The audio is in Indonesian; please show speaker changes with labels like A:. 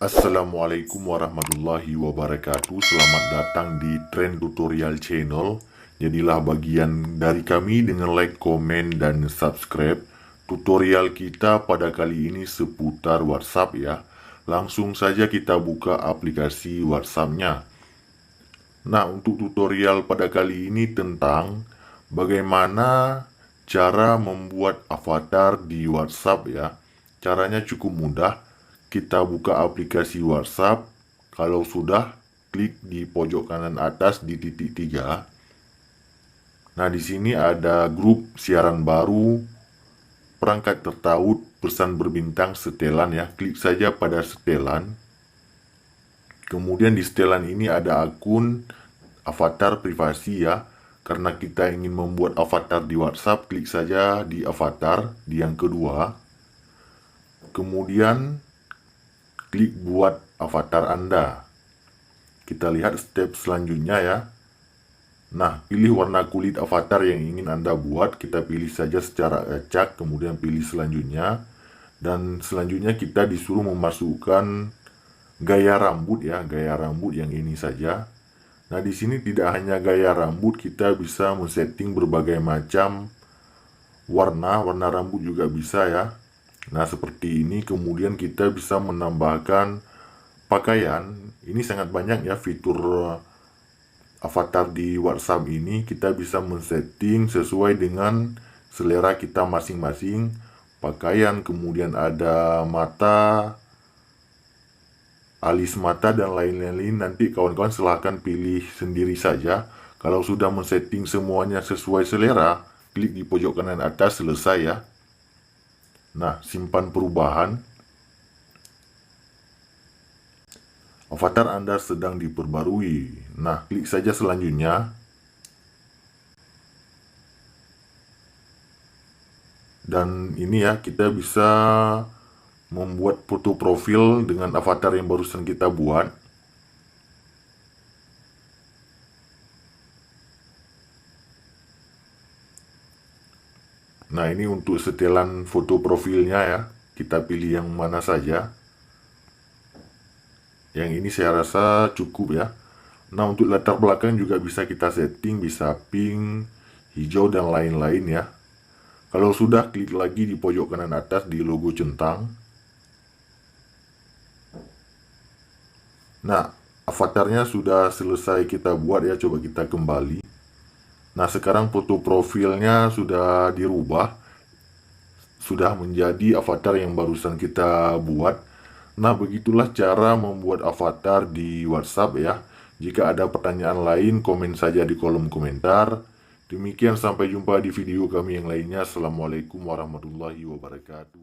A: Assalamualaikum warahmatullahi wabarakatuh. Selamat datang di Trend Tutorial Channel. Jadilah bagian dari kami dengan like, komen, dan subscribe. Tutorial kita pada kali ini seputar WhatsApp ya. Langsung saja kita buka aplikasi WhatsApp-nya. Nah, untuk tutorial pada kali ini tentang bagaimana cara membuat avatar di WhatsApp ya. Caranya cukup mudah. Kita buka aplikasi WhatsApp. Kalau sudah, klik di pojok kanan atas di titik 3. Nah, di sini ada grup siaran baru, perangkat tertaut, pesan berbintang, setelan ya. Klik saja pada setelan. Kemudian di setelan ini ada akun avatar privasi ya. Karena kita ingin membuat avatar di WhatsApp, klik saja di avatar di yang kedua. Kemudian klik buat avatar Anda. Kita lihat step selanjutnya ya. Nah, pilih warna kulit avatar yang ingin Anda buat. Kita pilih saja secara acak, kemudian pilih selanjutnya. Dan selanjutnya kita disuruh memasukkan gaya rambut ya, gaya rambut yang ini saja. Nah, di sini tidak hanya gaya rambut, kita bisa men-setting berbagai macam warna rambut juga bisa ya. Nah, seperti ini. Kemudian kita bisa menambahkan pakaian. Ini sangat banyak ya fitur avatar di WhatsApp ini. Kita bisa men-setting sesuai dengan selera kita masing-masing. Pakaian, kemudian ada mata, alis mata, dan lain-lain. Nanti kawan-kawan silahkan pilih sendiri saja. Kalau sudah men-setting semuanya sesuai selera, klik di pojok kanan atas, selesai ya. Nah, simpan perubahan. Avatar Anda sedang diperbarui. Nah, klik saja selanjutnya. Dan ini ya, kita bisa membuat foto profil dengan avatar yang barusan kita buat. Nah, ini untuk setelan foto profilnya ya. Kita pilih yang mana saja. Yang ini saya rasa cukup ya. Nah, untuk latar belakang juga bisa kita setting, bisa pink, hijau, dan lain-lain ya. Kalau sudah, klik lagi di pojok kanan atas di logo centang. Nah, avatarnya sudah selesai kita buat ya. Coba kita kembali. Nah, sekarang foto profilnya sudah dirubah. Sudah menjadi avatar yang barusan kita buat. Nah, begitulah cara membuat avatar di WhatsApp ya. Jika ada pertanyaan lain, komen saja di kolom komentar. Demikian, sampai jumpa di video kami yang lainnya. Assalamualaikum warahmatullahi wabarakatuh.